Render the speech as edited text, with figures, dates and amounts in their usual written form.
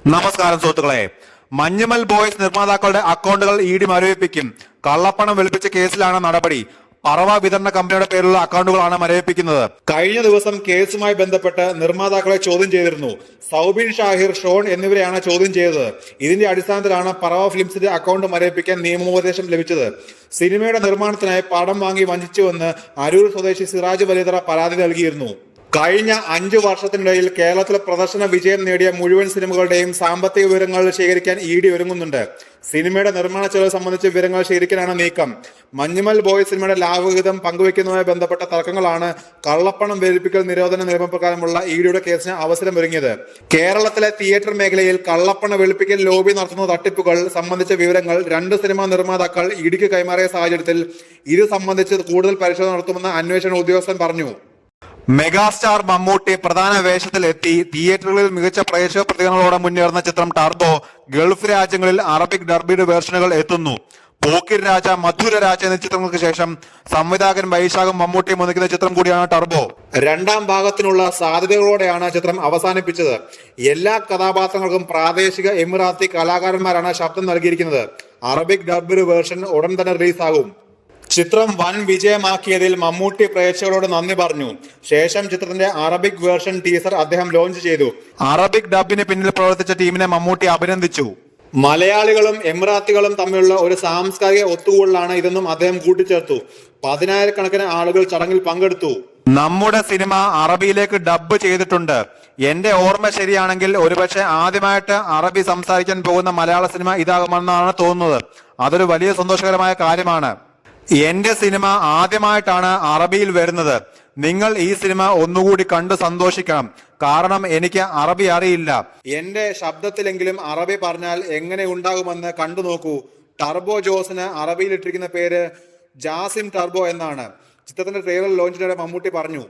നമസ്കാരം സുഹൃത്തുക്കളെ. മഞ്ഞുമൽ ബോയ്സ് നിർമ്മാതാക്കളുടെ അക്കൗണ്ടുകൾ ഇഡി മരവിപ്പിക്കും. കള്ളപ്പണം വെളുപ്പിച്ച കേസിലാണ് നടപടി. പറവ വിതരണ കമ്പനിയുടെ പേരിലുള്ള അക്കൗണ്ടുകളാണ് മരവിപ്പിക്കുന്നത്. കഴിഞ്ഞ ദിവസം കേസുമായി ബന്ധപ്പെട്ട് നിർമ്മാതാക്കളെ ചോദ്യം ചെയ്തിരുന്നു. സൗബിൻ ഷാഹിർ, ഷോൺ എന്നിവരെയാണ് ചോദ്യം ചെയ്തത്. ഇതിന്റെ അടിസ്ഥാനത്തിലാണ് പറവ ഫിലിംസിന്റെ അക്കൗണ്ട് മരവിപ്പിക്കാൻ നിയമോപദേശം ലഭിച്ചത്. സിനിമയുടെ നിർമ്മാണത്തിനായി പണം വാങ്ങി വഞ്ചിച്ചുവെന്ന് അരൂർ സ്വദേശി സിറാജ് വലിയതറ പരാതി നൽകിയിരുന്നു. കഴിഞ്ഞ 5 വർഷത്തിനിടയിൽ കേരളത്തിൽ പ്രദർശന വിജയം നേടിയ മുഴുവൻ സിനിമകളുടെയും സാമ്പത്തിക വിവരങ്ങൾ ശേഖരിക്കാൻ ഇഡി ഒരുങ്ങുന്നുണ്ട്. സിനിമയുടെ നിർമ്മാണ ചെലവ് സംബന്ധിച്ച് വിവരങ്ങൾ ശേഖരിക്കാനാണ് നീക്കം. മഞ്ഞുമൽ ബോയ്സ് സിനിമയുടെ ലാഭവിഹിതം പങ്കുവയ്ക്കുന്നതുമായി ബന്ധപ്പെട്ട തർക്കങ്ങളാണ് കള്ളപ്പണം വെളുപ്പിക്കൽ നിരോധന നിയമപ്രകാരമുള്ള ഇഡിയുടെ കേസിന് അവസരമൊരുങ്ങിയത്. കേരളത്തിലെ തിയേറ്റർ മേഖലയിൽ കള്ളപ്പണ വെളുപ്പിക്കൽ ലോബി നടത്തുന്ന തട്ടിപ്പുകൾ സംബന്ധിച്ച വിവരങ്ങൾ 2 സിനിമാ നിർമ്മാതാക്കൾ ഇഡിക്ക് കൈമാറിയ സാഹചര്യത്തിൽ ഇത് സംബന്ധിച്ച് കൂടുതൽ പരിശോധന നടത്തുമെന്ന് അന്വേഷണ ഉദ്യോഗസ്ഥൻ പറഞ്ഞു. മെഗാസ്റ്റാർ മമ്മൂട്ടി പ്രധാന വേഷത്തിൽ എത്തി തിയേറ്ററുകളിൽ മികച്ച പ്രേക്ഷക പ്രതികരണങ്ങളോടെ മുന്നേറുന്ന ചിത്രം ടർബോ ഗൾഫ് രാജ്യങ്ങളിൽ അറബിക് ഡർബിഡ് വേർഷനുകൾ എത്തുന്നു. പോക്കിർ രാജ, മധുര രാജ എന്നീ ചിത്രങ്ങൾക്ക് ശേഷം സംവിധായകൻ വൈശാഖും മമ്മൂട്ടിയും ഒന്നിക്കുന്ന ചിത്രം കൂടിയാണ് ടർബോ. 2ാം ഭാഗത്തിനുള്ള സാധ്യതകളോടെയാണ് ചിത്രം അവസാനിപ്പിച്ചത്. എല്ലാ കഥാപാത്രങ്ങൾക്കും പ്രാദേശിക എമിറാത്തി കലാകാരന്മാരാണ് ശബ്ദം നൽകിയിരിക്കുന്നത്. അറബിക് ഡർബിഡ് വേർഷൻ ഉടൻ തന്നെ റിലീസാകും. ചിത്രം വൻ വിജയമാക്കിയതിൽ മമ്മൂട്ടി പ്രേക്ഷകരോട് നന്ദി പറഞ്ഞു. ശേഷം ചിത്രത്തിന്റെ അറബിക് വേർഷൻ ടീസർ അദ്ദേഹം ലോഞ്ച് ചെയ്തു. അറബിക് ഡബിന് പിന്നിൽ പ്രവർത്തിച്ച ടീമിനെ മമ്മൂട്ടി അഭിനന്ദിച്ചു. മലയാളികളും എമിറാത്തികളും തമ്മിലുള്ള ഒരു സാംസ്കാരിക ഒത്തുകൂടലാണ് ഇതെന്നും അദ്ദേഹം കൂട്ടിച്ചേർത്തു. 10,000-കണക്കിന് ആളുകൾ ചടങ്ങിൽ പങ്കെടുത്തു. നമ്മുടെ സിനിമ അറബിയിലേക്ക് ഡബ് ചെയ്തിട്ടുണ്ട്. എന്റെ ഓർമ്മ ശരിയാണെങ്കിൽ ഒരുപക്ഷെ ആദ്യമായിട്ട് അറബി സംസാരിക്കാൻ പോകുന്ന മലയാള സിനിമ ഇതാകുമെന്നാണ് തോന്നുന്നത്. അതൊരു വലിയ സന്തോഷകരമായ കാര്യമാണ്. എന്റെ സിനിമ ആദ്യമായിട്ടാണ് അറബിയിൽ വരുന്നത്. നിങ്ങൾ ഈ സിനിമ ഒന്നുകൂടി കണ്ടു സന്തോഷിക്കണം. കാരണം എനിക്ക് അറബി അറിയില്ല. എന്റെ ശബ്ദത്തിലെങ്കിലും അറബി പറഞ്ഞാൽ എങ്ങനെ ഉണ്ടാകുമെന്ന് കണ്ടു നോക്കൂ. ടർബോ ജോസിന് അറബിയിൽ ഇട്ടിരിക്കുന്ന പേര് ജാസിം ടർബോ എന്നാണ്. ചിത്രത്തിന്റെ ട്രെയിലർ ലോഞ്ചിനിടെ മമ്മൂട്ടി പറഞ്ഞു.